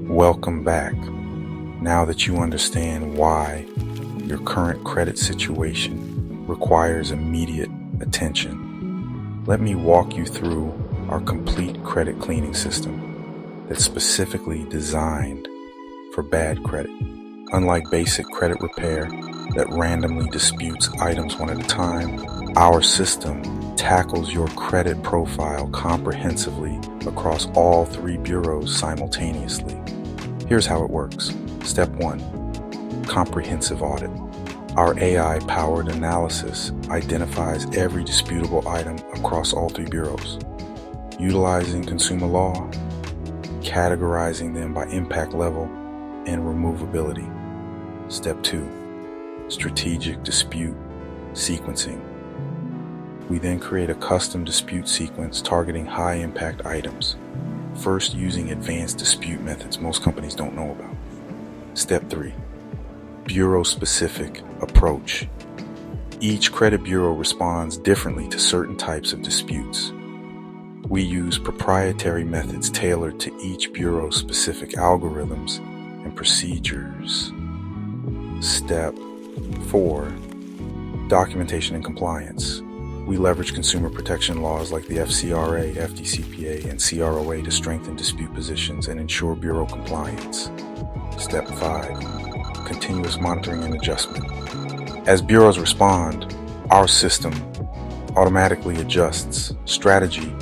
Welcome back. Now that you understand why your current credit situation requires immediate attention, let me walk you through our complete credit cleaning system that's specifically designed for bad credit. Unlike basic credit repair that randomly disputes items one at a time, our system tackles your credit profile comprehensively across all 3 bureaus simultaneously. Here's how it works. Step 1. Comprehensive audit. Our AI-powered analysis identifies every disputable item across all 3 bureaus, utilizing consumer law, categorizing them by impact level and removability. Step 2. Strategic dispute sequencing. We then create a custom dispute sequence targeting high-impact items, first using advanced dispute methods most companies don't know about. Step 3. Bureau-specific approach. Each credit bureau responds differently to certain types of disputes. We use proprietary methods tailored to each bureau's specific algorithms and procedures. Step 4. Documentation and compliance. We leverage consumer protection laws like the FCRA, FDCPA, and CROA to strengthen dispute positions and ensure bureau compliance. Step 5. Continuous monitoring and adjustment. As bureaus respond, our system automatically adjusts strategy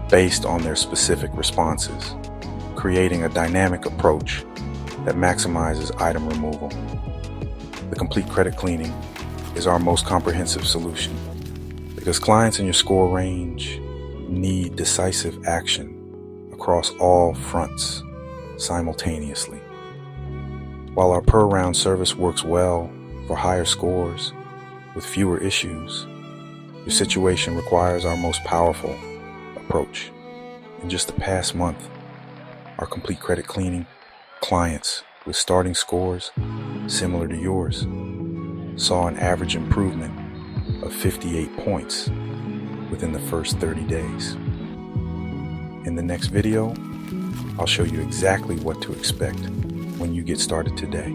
based on their specific responses, creating a dynamic approach that maximizes item removal. The complete credit cleaning is our most comprehensive solution because clients in your score range need decisive action across all fronts simultaneously. While our per-round service works well for higher scores with fewer issues, your situation requires our most powerful approach. In just the past month, our complete credit cleaning clients with starting scores similar to yours saw an average improvement of 58 points within the first 30 days. In the next video, I'll show you exactly what to expect when you get started today.